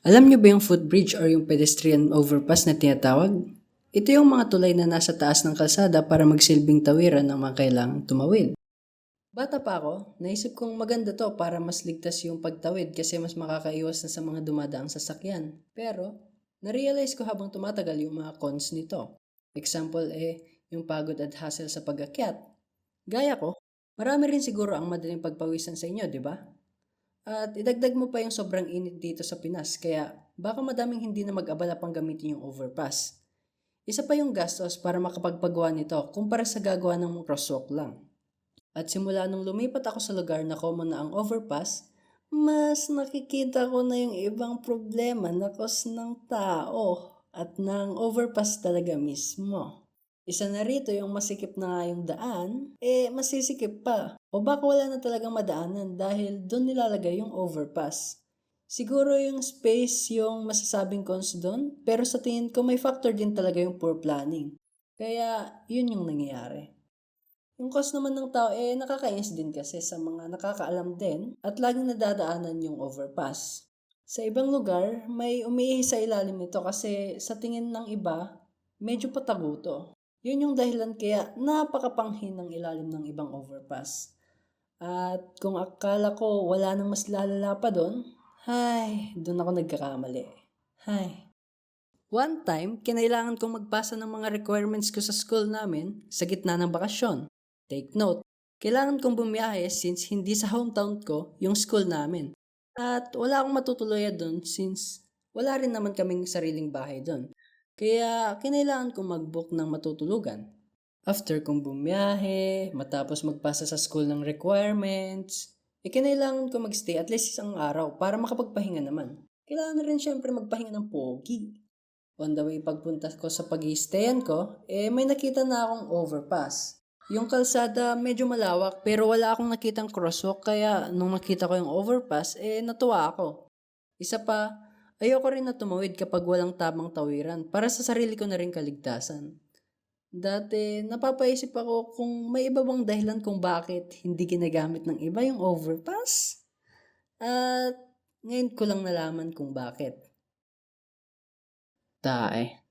Alam niyo ba yung footbridge or yung pedestrian overpass na tinatawag? Ito yung mga tulay na nasa taas ng kalsada para magsilbing tawiran ng mga kailangang tumawid. Bata pa ako, naisip kong maganda to para mas ligtas yung pagtawid kasi mas makakaiwas na sa mga dumadaang sasakyan. Pero, narealize ko habang tumatagal yung mga cons nito. Example yung pagod at hassle sa pag-akyat. Gaya ko, marami rin siguro ang madaling pagpawisan sa inyo, di ba? At idagdag mo pa yung sobrang init dito sa Pinas, kaya baka madaming hindi na mag-abala pang gamitin yung overpass. Isa pa yung gastos para makapagpagawa nito kumpara sa gagawa ng crosswalk lang. At simula nung lumipat ako sa lugar na common na ang overpass, mas nakikita ko na yung ibang problema na cause ng tao at ng overpass talaga mismo. Isa na rito yung masikip na nga yung daan, masisikip pa. O baka wala na talagang madaanan dahil doon nilalagay yung overpass. Siguro yung space yung masasabing cons doon, pero sa tingin ko may factor din talaga yung poor planning. Kaya yun yung nangyayari. Yung cost naman ng tao nakakainis din kasi sa mga nakakaalam din at laging nadadaanan yung overpass. Sa ibang lugar, may umiihi sa ilalim nito kasi sa tingin ng iba, medyo patago to. Yun yung dahilan kaya napakapanghin ng ilalim ng ibang overpass. At kung akala ko wala nang mas lalala pa doon, doon ako nagkakamali. One time, kinailangan kong magpasa ng mga requirements ko sa school namin sa gitna ng bakasyon. Take note, kailangan kong bumiyahe since hindi sa hometown ko yung school namin. At wala akong matutuluyan doon since wala rin naman kaming sariling bahay doon. Kaya kinailangan kong mag-book ng matutulugan. After kong bumiyahe, matapos magpasa sa school ng requirements, kinailangan ko magstay at least isang araw para makapagpahinga naman. Kailangan na rin syempre magpahinga ng pogi. On the way pagpunta ko sa pag-i-stayan ko, may nakita na akong overpass. Yung kalsada medyo malawak pero wala akong nakitang crosswalk kaya nung nakita ko yung overpass, natuwa ako. Isa pa, ayoko rin na tumawid kapag walang tamang tawiran para sa sarili ko na rin kaligtasan. Dati, napapaisip ako kung may iba bang dahilan kung bakit hindi ginagamit ng iba yung overpass. At ngayon ko lang nalaman kung bakit. Tae.